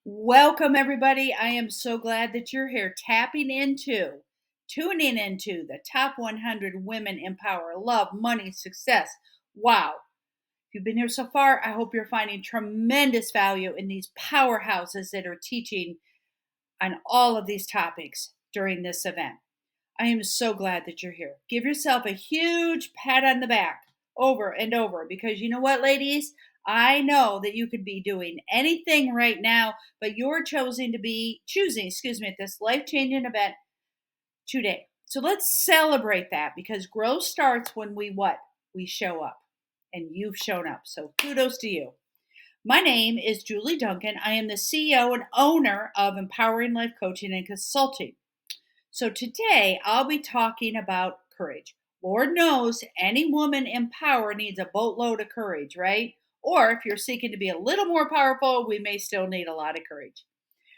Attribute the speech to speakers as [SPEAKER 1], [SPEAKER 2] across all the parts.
[SPEAKER 1] Welcome, everybody. I am so glad that you're here tuning into the top 100 women in power, love, money, success. Wow. If you've been here so far, I hope you're finding tremendous value in these powerhouses that are teaching on all of these topics during this event. I am so glad that you're here. Give yourself a huge pat on the back over and over because you know what, ladies? I know that you could be doing anything right now, but you're choosing, at this life-changing event today. So let's celebrate that because growth starts when we what? We show up. And you've shown up. So kudos to you. My name is Julie Duncan. I am the CEO and owner of Empowering Life Coaching and Consulting. So today I'll be talking about courage. Lord knows any woman in power needs a boatload of courage, right? Or if you're seeking to be a little more powerful, we may still need a lot of courage.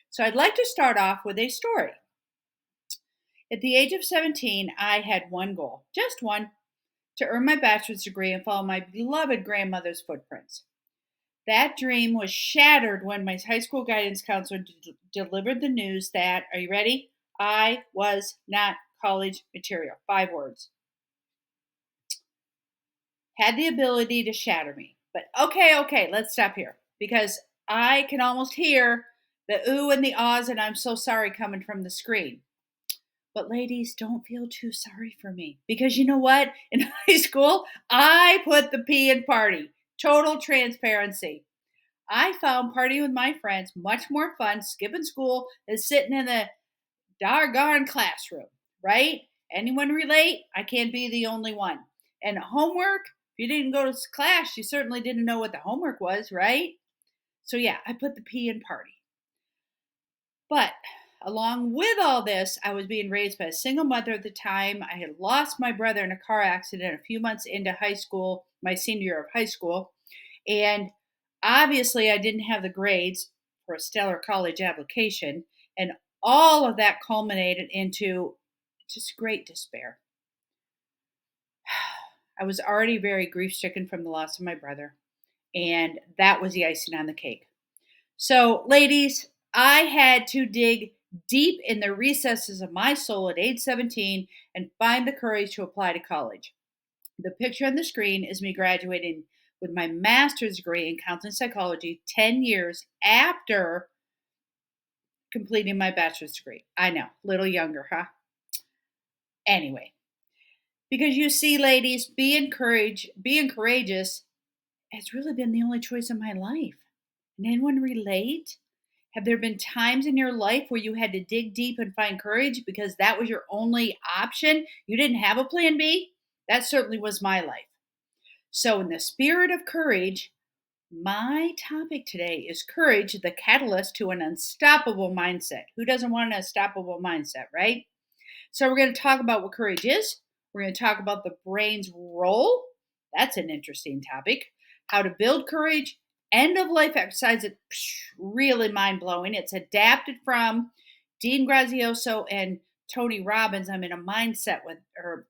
[SPEAKER 1] So I'd like to start off with a story. At the age of 17, I had one goal, just one, to earn my bachelor's degree and follow my beloved grandmother's footprints. That dream was shattered when my high school guidance counselor delivered the news that, are you ready? I was not college material. 5 words. Had the ability to shatter me. But okay, let's stop here because I can almost hear the ooh and the ahs and I'm so sorry coming from the screen. But ladies, don't feel too sorry for me because you know what? In high school, I put the P in party. Total transparency. I found partying with my friends much more fun skipping school than sitting in the doggone classroom, right? Anyone relate? I can't be the only one. And homework, if you didn't go to class, you certainly didn't know what the homework was, right? So yeah, I put the P in party. But along with all this, I was being raised by a single mother at the time. I had lost my brother in a car accident a few months into high school, my senior year of high school. And obviously, I didn't have the grades for a stellar college application. And all of that culminated into just great despair. I was already very grief stricken from the loss of my brother. And that was the icing on the cake. So, ladies, I had to dig deep in the recesses of my soul at age 17 and find the courage to apply to college. The picture on the screen is me graduating with my master's degree in counseling psychology 10 years after completing my bachelor's degree. I know, a little younger, huh? Anyway, because you see, ladies, being courageous has really been the only choice in my life. Can anyone relate? Have there been times in your life where you had to dig deep and find courage because that was your only option? You didn't have a plan B? That certainly was my life. So, in the spirit of courage, my topic today is courage, the catalyst to an unstoppable mindset. Who doesn't want an unstoppable mindset, right? So, we're going to talk about what courage is. We're going to talk about the brain's role. That's an interesting topic. How to build courage. End of life exercise. It's really mind blowing. It's adapted from Dean Grazioso and Tony Robbins. I'm in a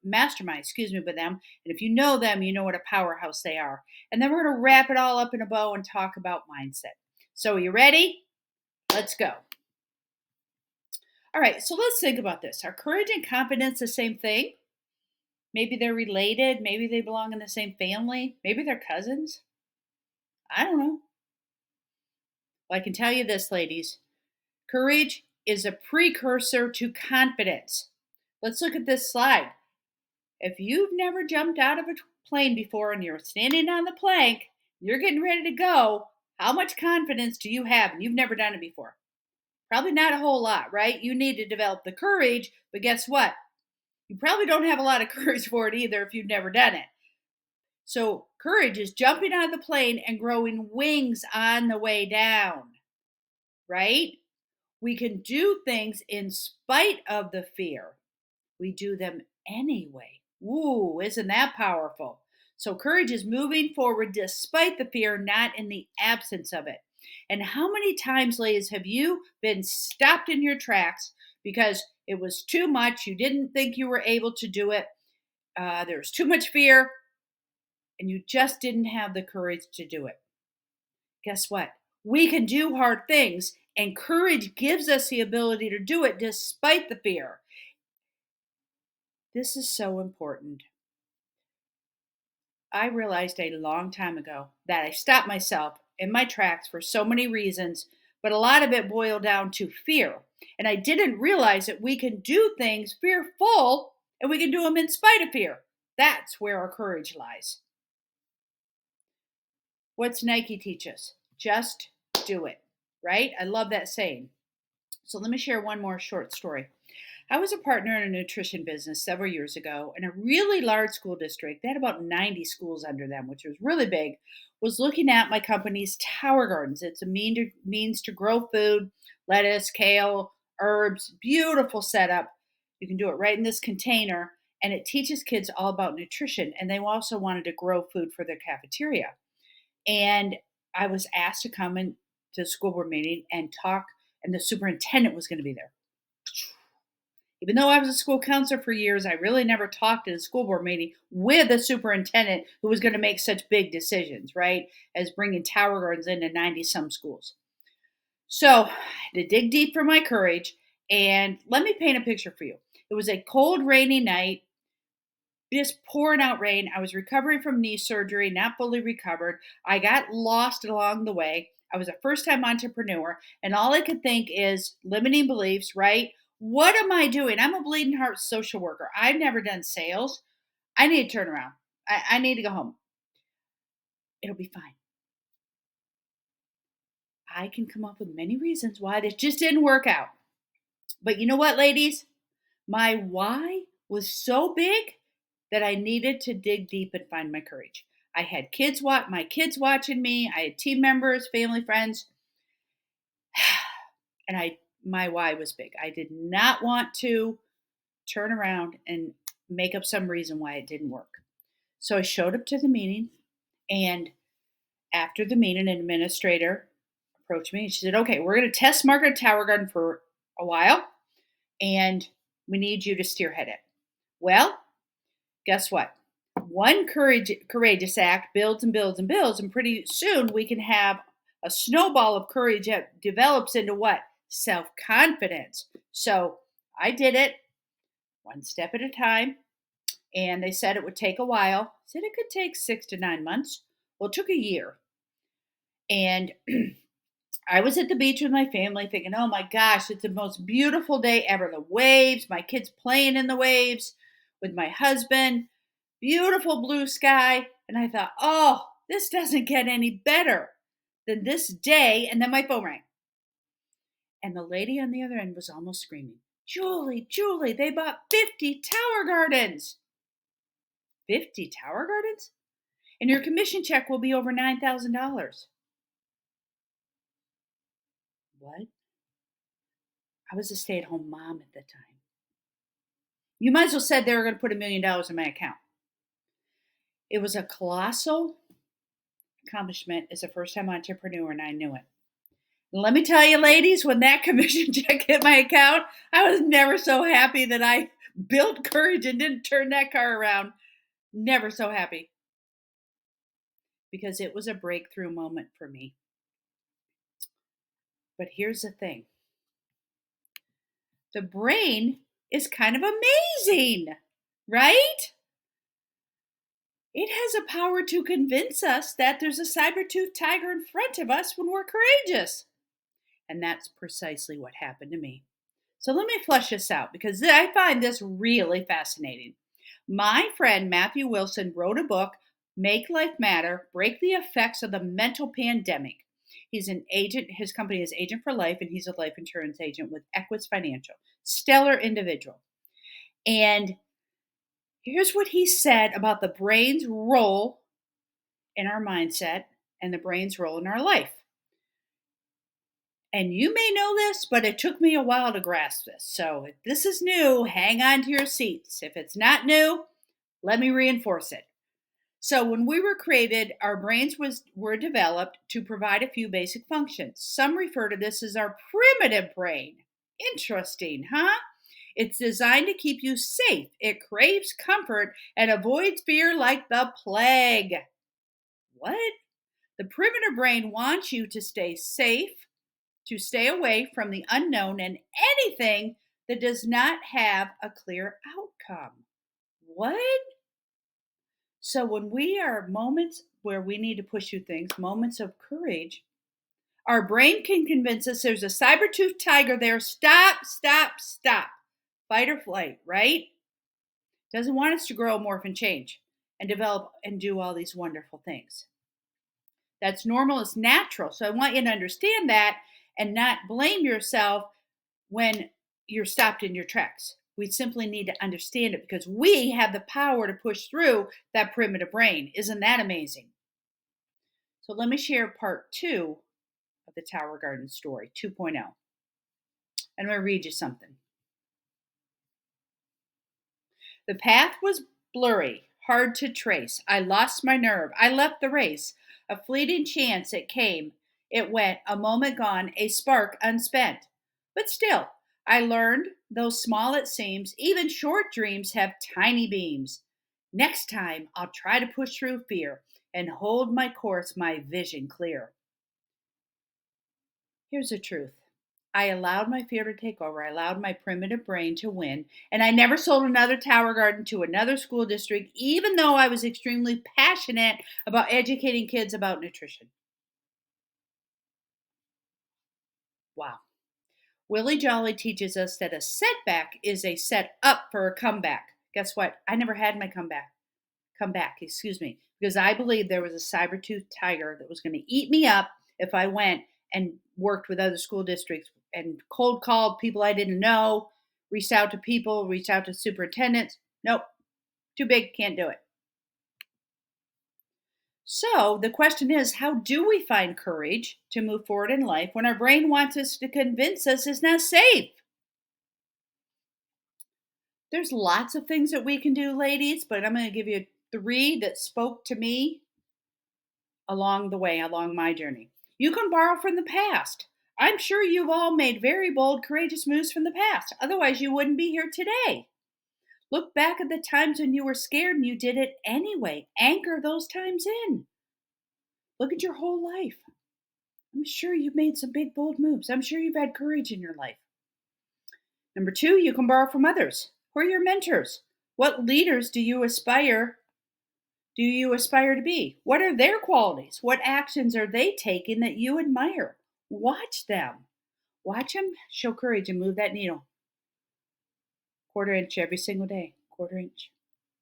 [SPEAKER 1] mastermind, with them. And if you know them, you know what a powerhouse they are. And then we're going to wrap it all up in a bow and talk about mindset. So, are you ready? Let's go. All right, so let's think about this. Are courage and confidence the same thing? Maybe they're related. Maybe they belong in the same family. Maybe they're cousins. I don't know. Well, I can tell you this, ladies. Courage is a precursor to confidence. Let's look at this slide. If you've never jumped out of a plane before and you're standing on the plank, you're getting ready to go, how much confidence do you have? And you've never done it before. Probably not a whole lot, right? You need to develop the courage, but guess what? You probably don't have a lot of courage for it either if you've never done it. So courage is jumping out of the plane and growing wings on the way down, right? We can do things in spite of the fear. We do them anyway. Ooh, isn't that powerful? So courage is moving forward despite the fear, not in the absence of it. And how many times, ladies, have you been stopped in your tracks because it was too much? You didn't think you were able to do it. There was too much fear, and you just didn't have the courage to do it. Guess what? We can do hard things And courage gives us the ability to do it despite the fear. This is so important. I realized a long time ago that I stopped myself in my tracks for so many reasons, but a lot of it boiled down to fear. And I didn't realize that we can do things fearful and we can do them in spite of fear. That's where our courage lies. What's Nike teach us? Just do it, right? I love that saying. So let me share one more short story. I was a partner in a nutrition business several years ago, and a really large school district, they had about 90 schools under them, which was really big, was looking at my company's tower gardens. It's a means to grow food, lettuce, kale, herbs, beautiful setup. You can do it right in this container, and it teaches kids all about nutrition. And they also wanted to grow food for their cafeteria. And I was asked to come in to the school board meeting and talk, and the superintendent was going to be there. Even though I was a school counselor for years, I really never talked at a school board meeting with a superintendent who was going to make such big decisions, right? As bringing tower gardens into 90 some schools. So I had to dig deep for my courage. And let me paint a picture for you. It was a cold, rainy night, just pouring out rain. I was recovering from knee surgery, not fully recovered. I got lost along the way. I was a first time entrepreneur, and all I could think is limiting beliefs, right? What am I doing? I'm a bleeding heart social worker. I've never done sales. I need to turn around. I need to go home. It'll be fine. I can come up with many reasons why this just didn't work out. But you know what, ladies? My why was so big that I needed to dig deep and find my courage. I had my kids watching me. I had team members, family, friends. And my why was big. I did not want to turn around and make up some reason why it didn't work. So I showed up to the meeting, and after the meeting, an administrator approached me and she said, "Okay, we're going to test market Tower Garden for a while, and we need you to spearhead it." Well, guess what? One courageous act builds and builds and builds, and pretty soon we can have a snowball of courage that develops into what? Self-confidence. So I did it one step at a time, and they said it would take a while. I said it could take 6 to 9 months. Well, it took a year. And I was at the beach with my family thinking, oh my gosh, it's the most beautiful day ever. The waves, my kids playing in the waves with my husband, beautiful blue sky. And I thought, oh, this doesn't get any better than this day. And then my phone rang. And the lady on the other end was almost screaming, Julie, they bought 50 tower gardens. 50 tower gardens? And your commission check will be over $9,000. What? I was a stay-at-home mom at the time. You might as well said they were going to put $1 million in my account. It was a colossal accomplishment as a first-time entrepreneur, and I knew it. And let me tell you, ladies, when that commission check hit my account, I was never so happy that I built courage and didn't turn that car around. Never so happy. Because it was a breakthrough moment for me. But here's the thing. The brain is kind of amazing, right? It has a power to convince us that there's a saber-toothed tiger in front of us when we're courageous. And that's precisely what happened to me. So let me flesh this out because I find this really fascinating. My friend Matthew Wilson wrote a book, Make Life Matter, Break the Effects of the Mental Pandemic. He's an agent. His company is Agent for Life, and he's a life insurance agent with Equus Financial. Stellar individual. And here's what he said about the brain's role in our mindset and the brain's role in our life. And you may know this, but it took me a while to grasp this. So if this is new, hang on to your seats. If it's not new, let me reinforce it. So when we were created, our brains were developed to provide a few basic functions. Some refer to this as our primitive brain. Interesting, huh? It's designed to keep you safe. It craves comfort and avoids fear like the plague. What? The primitive brain wants you to stay safe, to stay away from the unknown and anything that does not have a clear outcome. What? So when we are moments where we need to push through things, moments of courage, our brain can convince us there's a saber-toothed tiger there. Stop, stop, stop. Fight or flight, right? Doesn't want us to grow, morph, and change and develop and do all these wonderful things. That's normal, it's natural. So I want you to understand that and not blame yourself when you're stopped in your tracks. We simply need to understand it because we have the power to push through that primitive brain. Isn't that amazing? So let me share part 2 of the Tower Garden story 2.0. I'm going to read you something. The path was blurry, hard to trace. I lost my nerve. I left the race. A fleeting chance it came. It went, a moment gone, a spark unspent. But still, I learned, though small it seems, even short dreams have tiny beams. Next time, I'll try to push through fear and hold my course, my vision clear. Here's the truth. I allowed my fear to take over. I allowed my primitive brain to win. And I never sold another Tower Garden to another school district, even though I was extremely passionate about educating kids about nutrition. Wow. Willie Jolly teaches us that a setback is a set up for a comeback. Guess what? I never had my comeback, because I believed there was a saber-toothed tiger that was going to eat me up if I went and worked with other school districts and cold called people I didn't know, reached out to people, reached out to superintendents. Nope, too big, can't do it. So the question is, how do we find courage to move forward in life when our brain wants us to convince us it's not safe? There's lots of things that we can do, ladies, but I'm going to give you 3 that spoke to me along the way, along my journey. You can borrow from the past. I'm sure you've all made very bold, courageous moves from the past. Otherwise, you wouldn't be here today. Look back at the times when you were scared and you did it anyway. Anchor those times in. Look at your whole life. I'm sure you've made some big, bold moves. I'm sure you've had courage in your life. Number 2, you can borrow from others. Who are your mentors? What leaders do you aspire to be? What are their qualities? What actions are they taking that you admire? Watch them. Watch them show courage and move that needle. 1/4 inch every single day. 1/4 inch.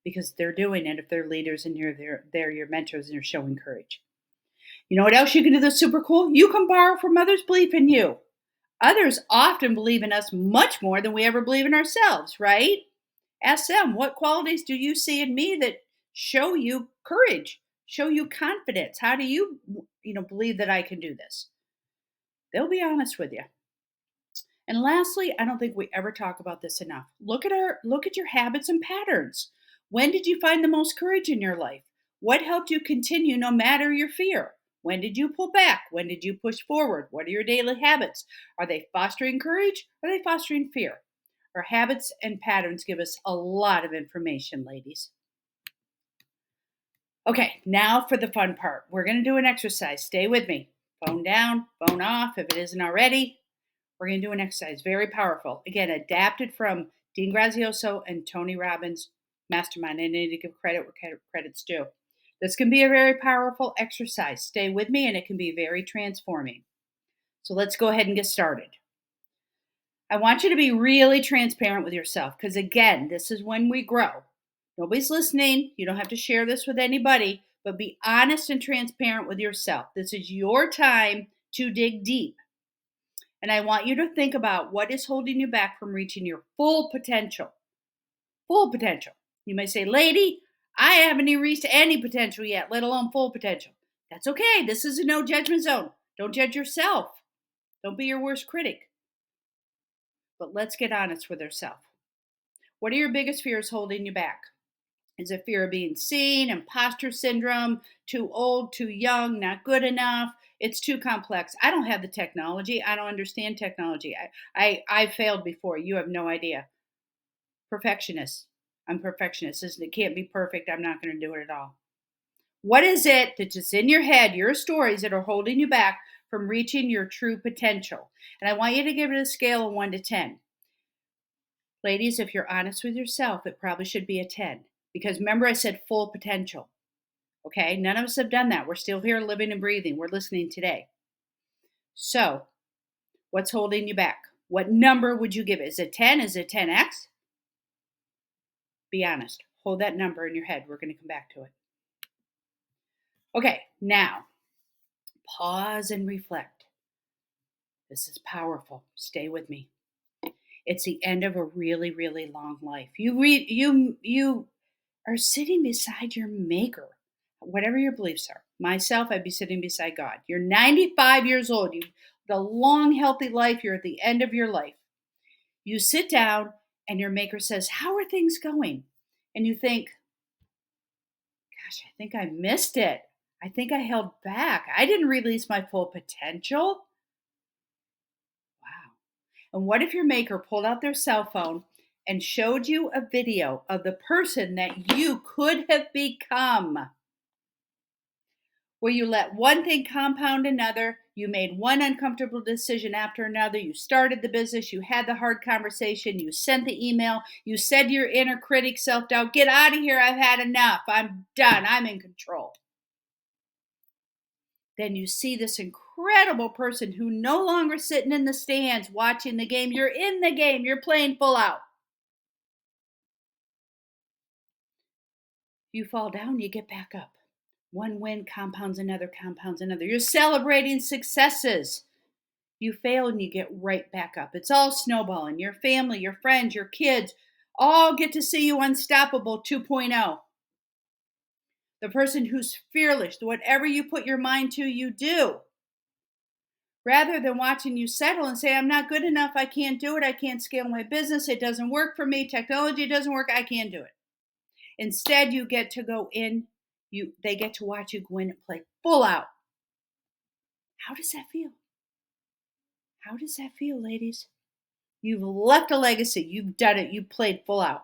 [SPEAKER 1] Because they're doing it if they're leaders and they're your mentors and you're showing courage. You know what else you can do that's super cool? You can borrow from others' belief in you. Others often believe in us much more than we ever believe in ourselves, right? Ask them, what qualities do you see in me that show you courage, show you confidence? How do you believe that I can do this? They'll be honest with you. And lastly, I don't think we ever talk about this enough. Look at your habits and patterns. When did you find the most courage in your life? What helped you continue no matter your fear? When did you pull back? When did you push forward? What are your daily habits? Are they fostering courage? Or are they fostering fear? Our habits and patterns give us a lot of information, ladies. Okay, now for the fun part. We're going to do an exercise. Stay with me. Phone down, phone off if it isn't already. We're going to do an exercise. Very powerful. Again, adapted from Dean Grazioso and Tony Robbins' Mastermind. I need to give credit where credit's due. This can be a very powerful exercise. Stay with me, and it can be very transforming. So let's go ahead and get started. I want you to be really transparent with yourself because, again, this is when we grow. Nobody's listening. You don't have to share this with anybody, but be honest and transparent with yourself. This is your time to dig deep. And I want you to think about what is holding you back from reaching your full potential. Full potential. You may say, lady, I haven't even reached any potential yet, let alone full potential. That's okay. This is a no judgment zone. Don't judge yourself. Don't be your worst critic. But let's get honest with ourselves. What are your biggest fears holding you back? Is it fear of being seen, imposter syndrome, too old, too young, not good enough? It's too complex. I don't have the technology. I don't understand technology. I failed before. You have no idea. Perfectionist. I'm perfectionist. It can't be perfect. I'm not going to do it at all. What is it that's just in your head, your stories that are holding you back from reaching your true potential. And I want you to give it a scale of 1 to 10. Ladies, if you're honest with yourself, it probably should be a 10. Because remember, I said full potential. Okay? None of us have done that. We're still here living and breathing. We're listening today. So, what's holding you back? What number would you give it? Is it 10? Is it 10x? Be honest. Hold that number in your head. We're going to come back to it. Okay, now pause and reflect. This is powerful. Stay with me. It's the end of a really, really long life. You are sitting beside your maker, whatever your beliefs are. Myself, I'd be sitting beside God. You're 95 years old. You the long, healthy life. You're at the end of your life. You sit down and your maker says, "How are things going?" And you think, "Gosh, I think I missed it. I think I held back. I didn't release my full potential." Wow. And what if your maker pulled out their cell phone and showed you a video of the person that you could have become? Where you let one thing compound another, you made one uncomfortable decision after another, you started the business, you had the hard conversation, you sent the email, you said to your inner critic self-doubt, "Get out of here, I've had enough, I'm done, I'm in control." Then you see this incredible person who no longer sitting in the stands watching the game. You're in the game, you're playing full out. You fall down, you get back up. One win compounds another, compounds another. You're celebrating successes. You fail and you get right back up. It's all snowballing. Your family, your friends, your kids all get to see you unstoppable 2.0. The person who's fearless, whatever you put your mind to, you do. Rather than watching you settle and say, "I'm not good enough, I can't do it, I can't scale my business, it doesn't work for me, technology doesn't work, I can't do it." Instead, you get to go in, they get to watch you go in and play full out. How does that feel? How does that feel, ladies? You've left a legacy, you've done it, you've played full out.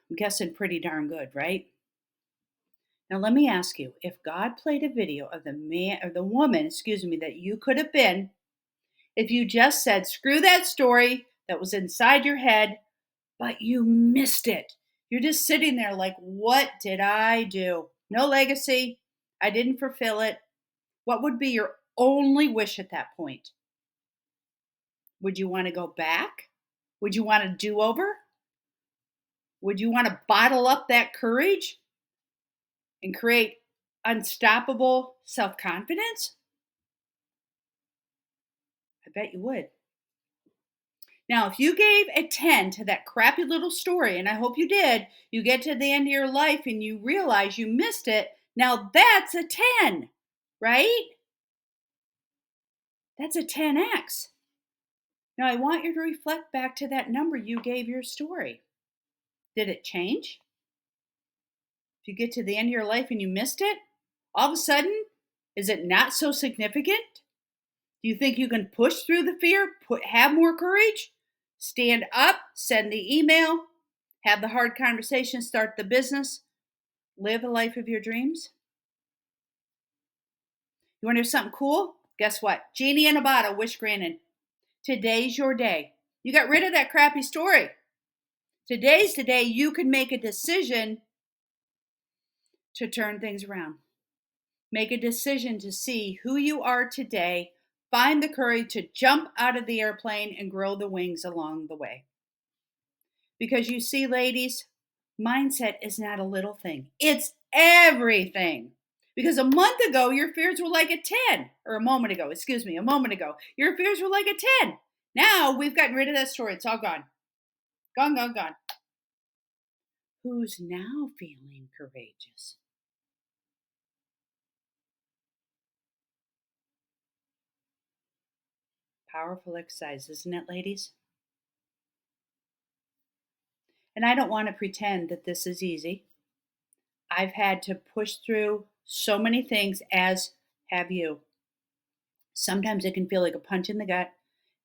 [SPEAKER 1] I'm guessing pretty darn good, right? Now let me ask you, if God played a video of the man or the woman, that you could have been, if you just said, "Screw that story that was inside your head," but you missed it. You're just sitting there like, "What did I do? No legacy. I didn't fulfill it." What would be your only wish at that point? Would you want to go back? Would you want a do-over? Would you want to bottle up that courage and create unstoppable self-confidence? I bet you would. Now, if you gave a 10 to that crappy little story, and I hope you did, you get to the end of your life and you realize you missed it. Now that's a 10, right? That's a 10x. Now I want you to reflect back to that number you gave your story. Did it change? If you get to the end of your life and you missed it, all of a sudden, is it not so significant? Do you think you can push through the fear, have more courage, stand up, send the email, have the hard conversation, start the business, live a life of your dreams? You want to hear something cool? Guess what? Genie in a bottle, wish granted. Today's your day. You got rid of that crappy story. Today's the day you can make a decision to turn things around. Make a decision to see who you are today. Find the courage to jump out of the airplane and grow the wings along the way. Because you see, ladies, mindset is not a little thing. It's everything. Because a month ago, your fears were like a 10. Or a moment ago, your fears were like a 10. Now we've gotten rid of that story. It's all gone. Gone, gone, gone. Who's now feeling courageous? Powerful exercise, isn't it, ladies? And I don't want to pretend that this is easy. I've had to push through so many things, as have you. Sometimes it can feel like a punch in the gut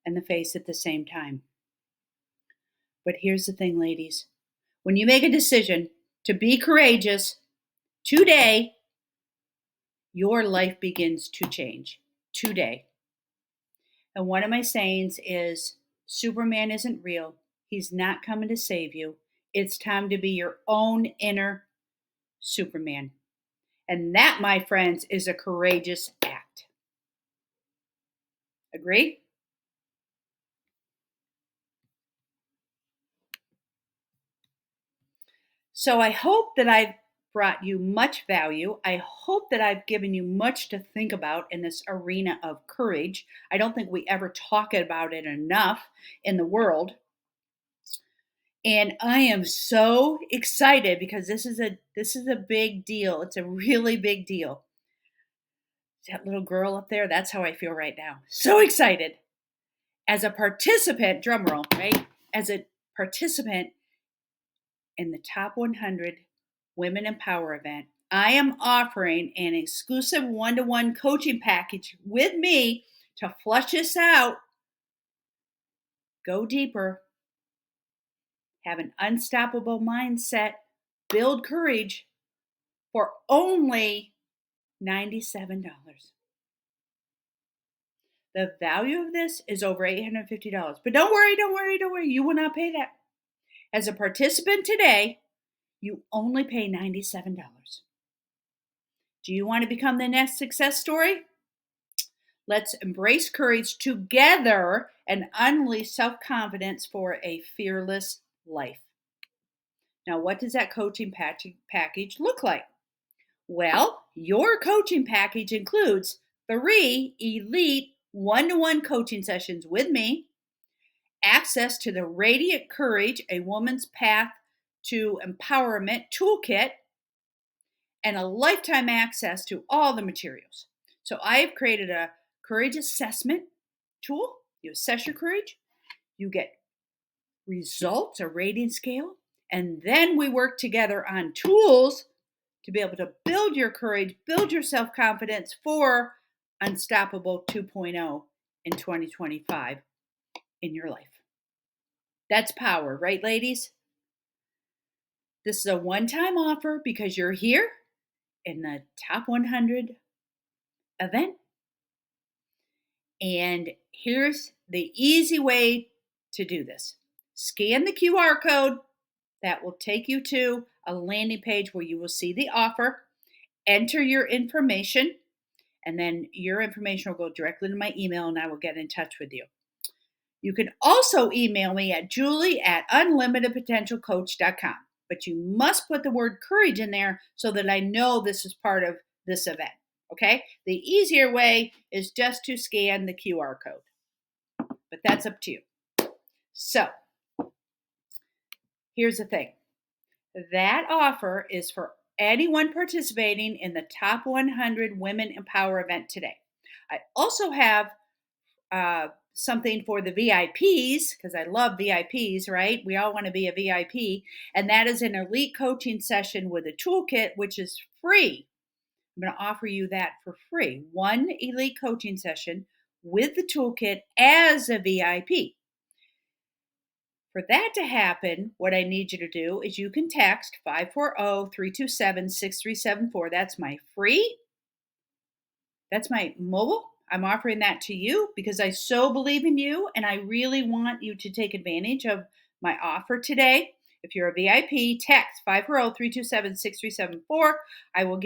[SPEAKER 1] and the face at the same time. But here's the thing, ladies. When you make a decision to be courageous today, your life begins to change today. And one of my sayings is Superman isn't real. He's not coming to save you. It's time to be your own inner Superman. And that, my friends, is a courageous act. Agree? So I hope that I've brought you much value. I hope that I've given you much to think about in this arena of courage. I don't think we ever talk about it enough in the world. And I am so excited because this is a big deal. It's a really big deal. That little girl up there, that's how I feel right now. So excited. As a participant, drum roll, right? As a participant in the Top 100 Women in Power event, I am offering an exclusive one-to-one coaching package with me to flush this out, go deeper, have an unstoppable mindset, build courage for only $97. The value of this is over $850. But don't worry. You will not pay that. As a participant today, you only pay $97. Do you want to become the next success story? Let's embrace courage together and unleash self-confidence for a fearless life. Now, what does that coaching package look like? Well, your coaching package includes 3 elite one-to-one coaching sessions with me, access to the Radiant Courage, a woman's path to empowerment toolkit, and a lifetime access to all the materials. So I have created a courage assessment tool. You assess your courage, you get results, a rating scale, and then we work together on tools to be able to build your courage, build your self-confidence for Unstoppable 2.0 in 2025 in your life. That's power, right, ladies? This is a one-time offer because you're here in the Top 100 event. And here's the easy way to do this. Scan the QR code that will take you to a landing page where you will see the offer. Enter your information, and then your information will go directly to my email, and I will get in touch with you. You can also email me at julie@unlimitedpotentialcoach.com, but you must put the word courage in there so that I know this is part of this event, okay? The easier way is just to scan the QR code, but that's up to you. So, here's the thing. That offer is for anyone participating in the Top 100 Women in Power event today. I also have something for the VIPs, because I love VIPs, right? We all want to be a VIP. And that is an elite coaching session with a toolkit, which is free. I'm going to offer you that for free. One elite coaching session with the toolkit as a VIP. For that to happen, what I need you to do is you can text 540-327-6374. That's my mobile. I'm offering that to you because I so believe in you and I really want you to take advantage of my offer today. If you're a VIP, text 540-327-6374. I will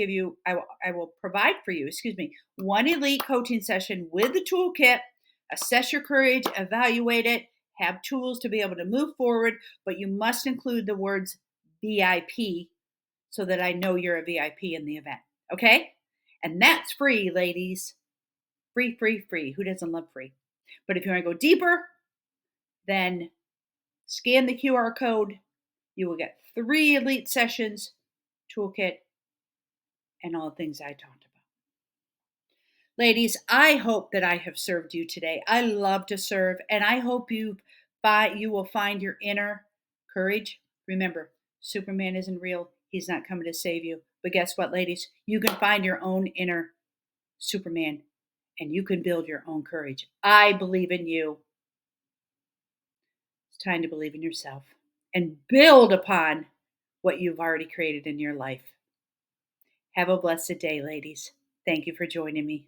[SPEAKER 1] provide for you, one elite coaching session with the toolkit, assess your courage, evaluate it, have tools to be able to move forward, but you must include the words VIP so that I know you're a VIP in the event. Okay? And that's free, ladies. Free. Who doesn't love free? But if you want to go deeper, then scan the QR code. You will get 3 elite sessions, toolkit, and all the things I talked about. Ladies, I hope that I have served you today. I love to serve, and I hope you will find your inner courage. Remember, Superman isn't real. He's not coming to save you. But guess what, ladies? You can find your own inner Superman, and you can build your own courage. I believe in you. It's time to believe in yourself and build upon what you've already created in your life. Have a blessed day, ladies. Thank you for joining me.